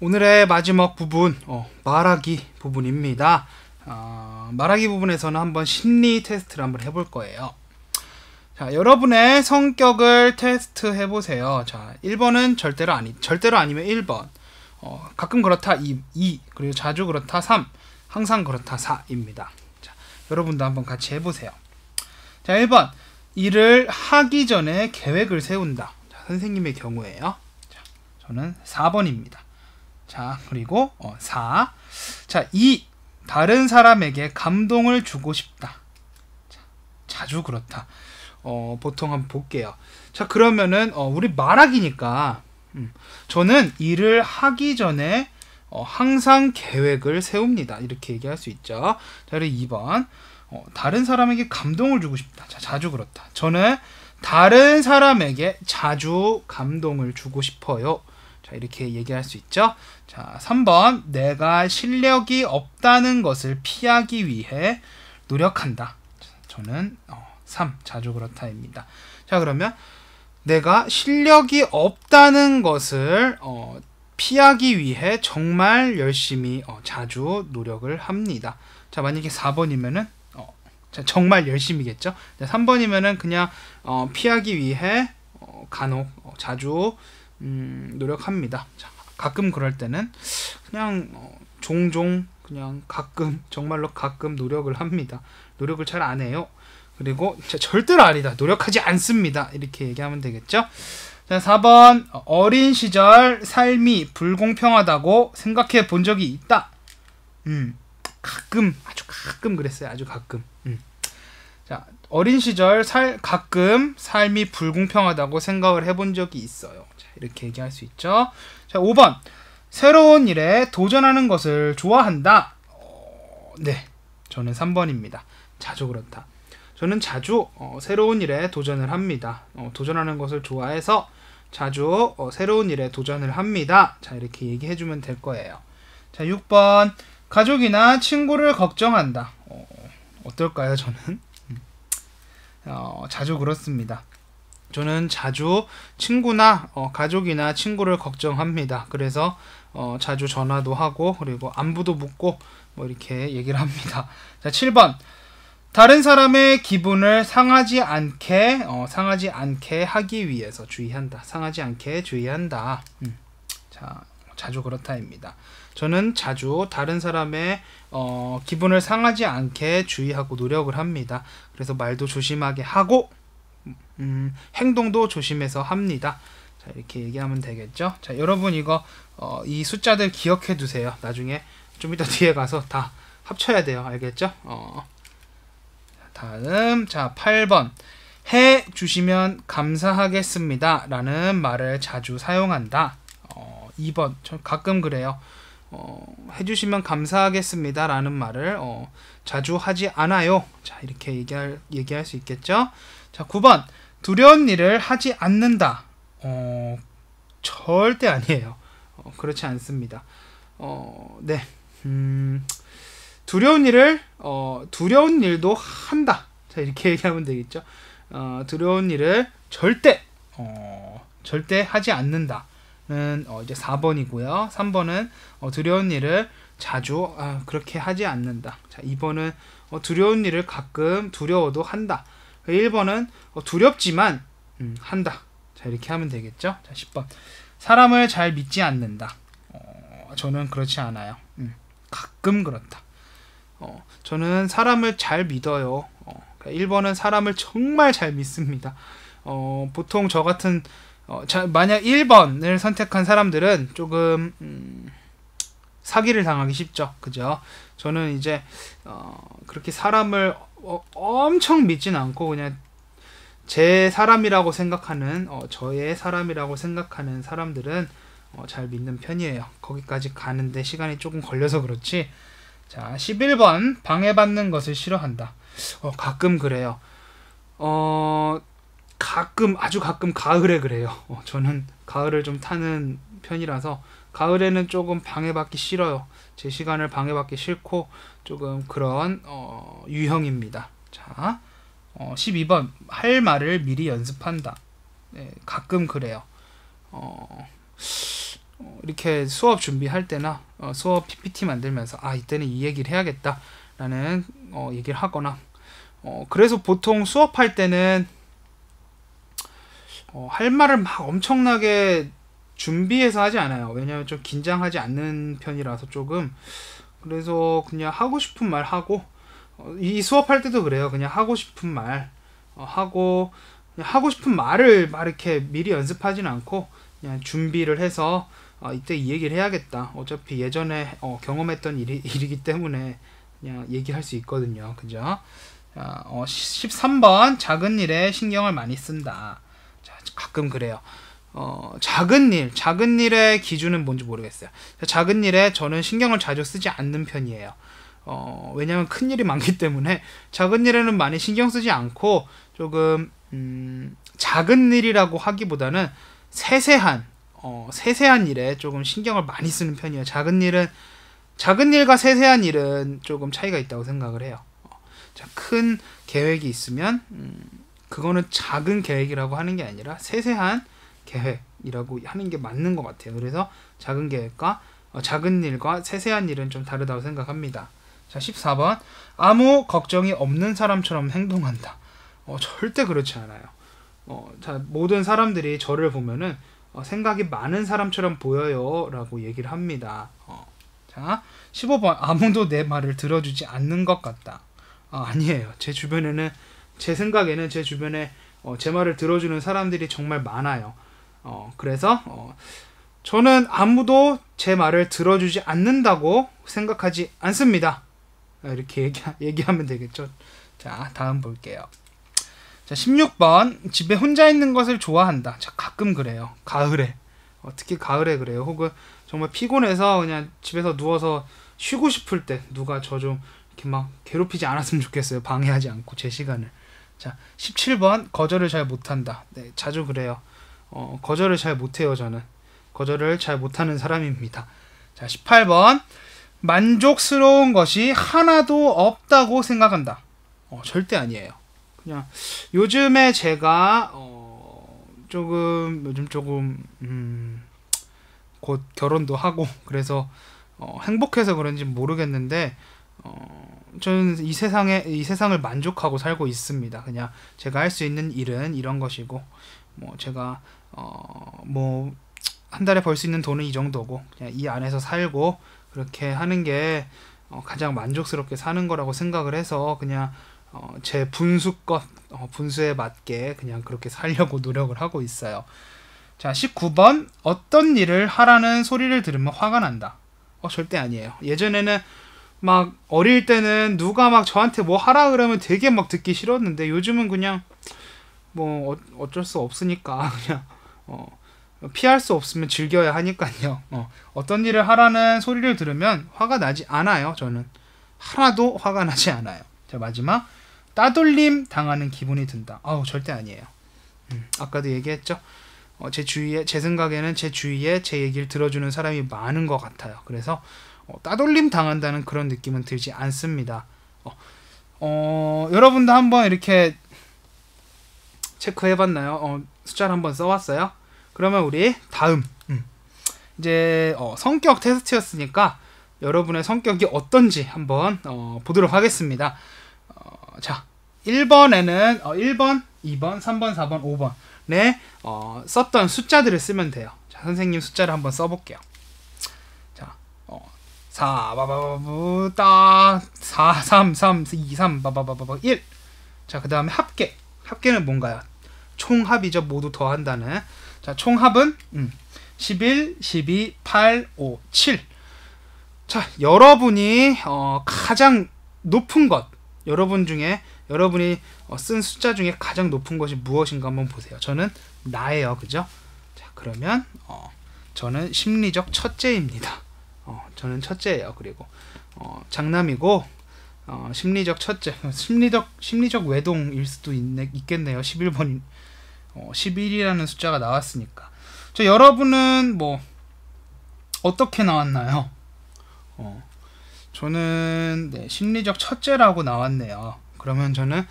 오늘의 마지막 부분, 말하기 부분입니다. 말하기 부분에서는 한번 심리 테스트를 한번 해볼 거예요. 자, 여러분의 성격을 테스트 해보세요. 자, 1번은 절대로 아니면 1번. 가끔 그렇다 2, 그리고 자주 그렇다 3, 항상 그렇다 4입니다. 자, 여러분도 한번 같이 해보세요. 자, 1번. 일을 하기 전에 계획을 세운다. 자, 선생님의 경우에요. 자, 저는 4번입니다. 자, 그리고 4. 자, 2. 다른 사람에게 감동을 주고 싶다. 자, 자주 그렇다. 보통 한번 볼게요. 자, 그러면은 우리 말하기니까 저는 일을 하기 전에 항상 계획을 세웁니다. 이렇게 얘기할 수 있죠. 자, 그리고 2번. 다른 사람에게 감동을 주고 싶다. 자, 자주 그렇다. 저는 다른 사람에게 자주 감동을 주고 싶어요. 자, 이렇게 얘기할 수 있죠. 자, 3번. 내가 실력이 없다는 것을 피하기 위해 노력한다. 자, 저는 3. 자주 그렇다입니다. 자, 그러면 내가 실력이 없다는 것을 피하기 위해 정말 열심히 자주 노력을 합니다. 자, 만약에 4번이면은 자, 정말 열심히겠죠. 3번이면은 그냥 피하기 위해 간혹 자주 노력합니다. 자, 가끔 그럴 때는 그냥 종종 그냥 가끔 정말로 가끔 노력을 합니다. 노력을 잘 안 해요. 그리고 절대로 아니다. 노력하지 않습니다. 이렇게 얘기하면 되겠죠. 자, 4번. 어린 시절 삶이 불공평하다고 생각해 본 적이 있다. 가끔, 아주 가끔 그랬어요. 아주 가끔. 자, 어린 시절 가끔 삶이 불공평하다고 생각을 해본 적이 있어요. 자, 이렇게 얘기할 수 있죠. 자, 5번. 새로운 일에 도전하는 것을 좋아한다. 네, 저는 3번입니다. 자주 그렇다. 저는 자주 새로운 일에 도전을 합니다. 도전하는 것을 좋아해서 자주 새로운 일에 도전을 합니다. 자, 이렇게 얘기해주면 될 거예요. 자, 6번. 가족이나 친구를 걱정한다. 어떨까요, 저는? 자주 그렇습니다. 저는 자주 친구나 가족이나 친구를 걱정합니다. 그래서 자주 전화도 하고 그리고 안부도 묻고 뭐 이렇게 얘기를 합니다. 자, 7번. 다른 사람의 기분을 상하지 않게 하기 위해서 주의한다. 상하지 않게 주의한다. 자, 자주 그렇다입니다. 저는 자주 다른 사람의 기분을 상하지 않게 주의하고 노력을 합니다. 그래서 말도 조심하게 하고 행동도 조심해서 합니다. 자, 이렇게 얘기하면 되겠죠. 자, 여러분 이거 이 숫자들 기억해 두세요. 나중에 좀 이따 뒤에 가서 다 합쳐야 돼요. 알겠죠? 다음, 자, 8번. 해 주시면 감사하겠습니다 라는 말을 자주 사용한다. 2번. 저 가끔 그래요. 해주시면 감사하겠습니다 라는 말을 자주 하지 않아요. 자, 이렇게 얘기할 수 있겠죠. 자, 9번. 두려운 일을 하지 않는다. 절대 아니에요. 그렇지 않습니다. 네. 두려운 일도 한다. 자, 이렇게 얘기하면 되겠죠. 두려운 일을 절대 하지 않는다. 는 이제 4번이고요. 3번은 두려운 일을 자주 그렇게 하지 않는다. 자, 2번은 두려운 일을 가끔 두려워도 한다. 1번은 두렵지만 한다. 자, 이렇게 하면 되겠죠. 자, 10번. 사람을 잘 믿지 않는다. 저는 그렇지 않아요. 가끔 그렇다. 저는 사람을 잘 믿어요. 1번은 사람을 정말 잘 믿습니다. 보통 저 같은 만약 1번을 선택한 사람들은 조금 사기를 당하기 쉽죠. 그죠? 저는 이제 그렇게 사람을 엄청 믿진 않고 그냥 제 사람이라고 생각하는 저의 사람이라고 생각하는 사람들은 잘 믿는 편이에요. 거기까지 가는데 시간이 조금 걸려서 그렇지. 자, 11번. 방해받는 것을 싫어한다. 가끔 그래요. 아주 가끔 가을에 그래요. 저는 가을을 좀 타는 편이라서 가을에는 조금 방해받기 싫어요. 제 시간을 방해받기 싫고 조금 그런 유형입니다. 자, 12번. 할 말을 미리 연습한다. 네, 가끔 그래요. 이렇게 수업 준비할 때나 수업 PPT 만들면서 이때는 이 얘기를 해야겠다 라는 얘기를 하거나 그래서 보통 수업할 때는 할 말을 막 엄청나게 준비해서 하지 않아요. 왜냐면 좀 긴장하지 않는 편이라서 조금, 그래서 그냥 하고 싶은 말 하고, 이 수업할 때도 그래요. 그냥 하고 싶은 말 하고, 그냥 하고 싶은 말을 막 이렇게 미리 연습하진 않고 그냥 준비를 해서 이때 이 얘기를 해야겠다. 어차피 예전에 경험했던 일이기 때문에 그냥 얘기할 수 있거든요. 그죠? 13번 작은 일에 신경을 많이 쓴다. 자, 가끔 그래요. 작은 일의 기준은 뭔지 모르겠어요. 작은 일에 저는 신경을 자주 쓰지 않는 편이에요. 왜냐면 큰 일이 많기 때문에 작은 일에는 많이 신경 쓰지 않고 조금 작은 일이라고 하기보다는 세세한 일에 조금 신경을 많이 쓰는 편이에요. 작은 일과 세세한 일은 조금 차이가 있다고 생각을 해요. 자, 큰 계획이 있으면 그거는 작은 계획이라고 하는 게 아니라 세세한 계획이라고 하는 게 맞는 것 같아요. 그래서 작은 계획과 작은 일과 세세한 일은 좀 다르다고 생각합니다. 자, 14번 아무 걱정이 없는 사람처럼 행동한다. 절대 그렇지 않아요. 자, 모든 사람들이 저를 보면은 생각이 많은 사람처럼 보여요 라고 얘기를 합니다. 자, 15번 아무도 내 말을 들어주지 않는 것 같다. 아니에요. 제 생각에는 제 주변에 제 말을 들어주는 사람들이 정말 많아요. 그래서 저는 아무도 제 말을 들어주지 않는다고 생각하지 않습니다. 이렇게 얘기하면 되겠죠. 자, 다음 볼게요. 자, 16번 집에 혼자 있는 것을 좋아한다. 자, 가끔 그래요. 가을에 특히 가을에 그래요. 혹은 정말 피곤해서 그냥 집에서 누워서 쉬고 싶을 때 누가 저 좀 이렇게 막 괴롭히지 않았으면 좋겠어요. 방해하지 않고 제 시간을. 자, 17번 거절을 잘 못한다. 네, 자주 그래요. 거절을 잘 못해요. 저는 거절을 잘 못하는 사람입니다. 자, 18번 만족스러운 것이 하나도 없다고 생각한다. 절대 아니에요. 그냥 요즘에 제가 요즘 조금 곧 결혼도 하고 그래서 행복해서 그런지 모르겠는데 저는 이 세상을 만족하고 살고 있습니다. 그냥 제가 할 수 있는 일은 이런 것이고 제가 한 달에 벌 수 있는 돈은 이 정도고 그냥 이 안에서 살고 그렇게 하는 게 가장 만족스럽게 사는 거라고 생각을 해서 그냥 제 분수에 맞게 그냥 그렇게 살려고 노력을 하고 있어요. 자, 19번 어떤 일을 하라는 소리를 들으면 화가 난다. 절대 아니에요. 예전에는 막 어릴 때는 누가 막 저한테 뭐 하라 그러면 되게 막 듣기 싫었는데 요즘은 그냥 어쩔 수 없으니까 그냥 피할 수 없으면 즐겨야 하니까요. 어떤 일을 하라는 소리를 들으면 화가 나지 않아요. 저는 하나도 화가 나지 않아요. 자, 마지막 따돌림 당하는 기분이 든다. 절대 아니에요. 아까도 얘기했죠. 제 생각에는 제 주위에 제 얘기를 들어주는 사람이 많은 것 같아요. 그래서 따돌림 당한다는 그런 느낌은 들지 않습니다. 여러분도 한번 이렇게 체크해봤나요? 숫자를 한번 써왔어요? 그러면 우리 다음 이제 성격 테스트였으니까 여러분의 성격이 어떤지 한번 보도록 하겠습니다. 자, 1번에는 1번, 2번, 3번, 4번, 5번에 썼던 숫자들을 쓰면 돼요. 자, 선생님 숫자를 한번 써볼게요. 자, 4, 3, 3, 2, 3, 1. 자, 그 다음에 합계는 뭔가요? 총합이죠. 모두 더한다는. 자, 총합은 11, 12, 8, 5, 7. 자, 여러분이 가장 높은 것, 여러분 중에 여러분이 쓴 숫자 중에 가장 높은 것이 무엇인가 한번 보세요. 저는 나예요. 그죠? 자, 그러면 저는 심리적 첫째입니다. 저는 첫째예요. 그리고 장남이고 심리적 첫째, 심리적 외동일 수도 있겠네요. 11번 11이라는 숫자가 나왔으니까. 저 여러분은 어떻게 나왔나요? 저는 심리적 첫째라고 나왔네요. 그러면 저는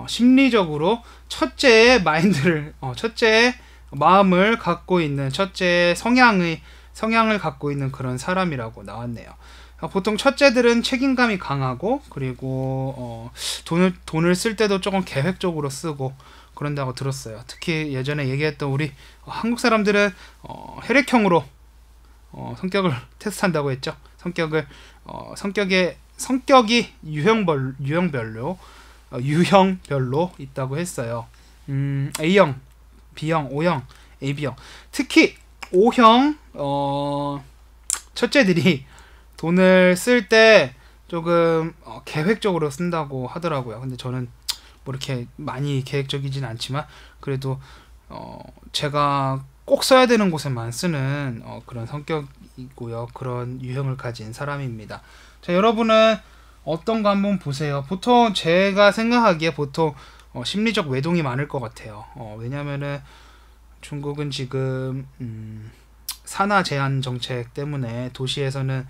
심리적으로 첫째의 마인드를 첫째의 마음을 갖고 있는 첫째의 성향을 갖고 있는 그런 사람이라고 나왔네요. 보통 첫째들은 책임감이 강하고 그리고 돈을 쓸 때도 조금 계획적으로 쓰고 그런다고 들었어요. 특히 예전에 얘기했던 우리 한국 사람들은 혈액형으로 성격을 테스트한다고 했죠. 성격이 유형별로 있다고 했어요. A형, B형, O형, AB형. 특히 O형 첫째들이 돈을 쓸 때 조금 계획적으로 쓴다고 하더라고요. 근데 저는 뭐 이렇게 많이 계획적이진 않지만 그래도 제가 꼭 써야 되는 곳에만 쓰는 그런 성격이고요. 그런 유형을 가진 사람입니다. 자, 여러분은 어떤 거 한번 보세요. 보통 제가 생각하기에 보통 심리적 외동이 많을 것 같아요. 왜냐면은 중국은 지금 산하 제한 정책 때문에 도시에서는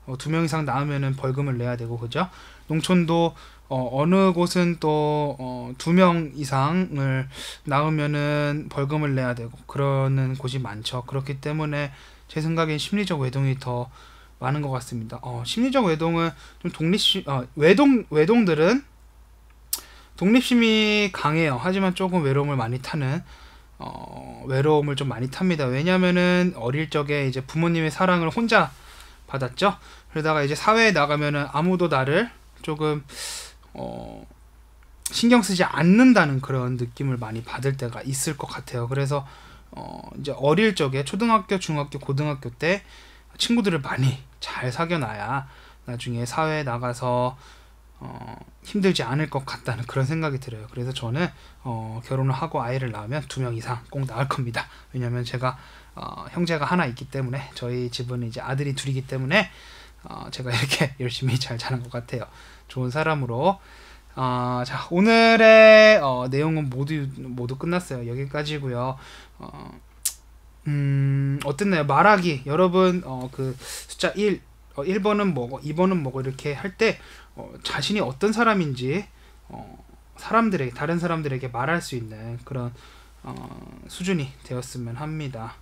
2명 이상 낳으면은 벌금을 내야 되고, 그죠? 농촌도 어느 곳은 또 2명 이상을 낳으면은 벌금을 내야 되고 그러는 곳이 많죠. 그렇기 때문에 제 생각엔 심리적 외동이 더 많은 것 같습니다. 심리적 외동은 좀 외동들은 독립심이 강해요. 하지만 조금 외로움을 많이 타는 외로움을 좀 많이 탑니다. 왜냐면은 어릴 적에 이제 부모님의 사랑을 혼자 받았죠. 그러다가 이제 사회에 나가면은 아무도 나를 조금 신경 쓰지 않는다는 그런 느낌을 많이 받을 때가 있을 것 같아요. 그래서 이제 어릴 적에 초등학교, 중학교, 고등학교 때 친구들을 많이 잘 사귀어놔야 나중에 사회에 나가서 힘들지 않을 것 같다는 그런 생각이 들어요. 그래서 저는 결혼을 하고 아이를 낳으면 2명 이상 꼭 낳을 겁니다. 왜냐면 제가 형제가 하나 있기 때문에, 저희 집은 이제 아들이 둘이기 때문에 제가 이렇게 열심히 잘 자란 것 같아요. 좋은 사람으로. 자, 오늘의 내용은 모두 끝났어요. 여기까지고요. 어땠나요? 말하기. 여러분 그 숫자 1번은 뭐고 2번은 뭐고 이렇게 할 때 자신이 어떤 사람인지 다른 사람들에게 말할 수 있는 그런 수준이 되었으면 합니다.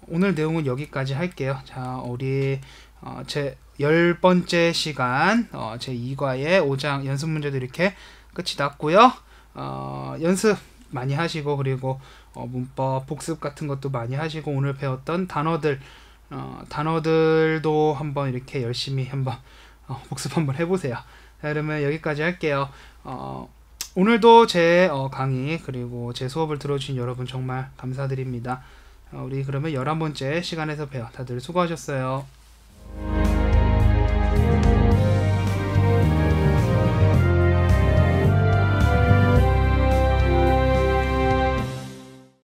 오늘 내용은 여기까지 할게요. 자, 우리 제 10번째 시간 제 2과의 5장 연습 문제도 이렇게 끝이 났고요. 연습 많이 하시고 그리고 문법 복습 같은 것도 많이 하시고 오늘 배웠던 단어들도 한번 이렇게 열심히 한번 복습 한번 해보세요. 자, 그러면 여기까지 할게요. 오늘도 제 강의 그리고 제 수업을 들어주신 여러분 정말 감사드립니다. 우리 그러면 11번째 시간에서 봬요. 다들 수고하셨어요.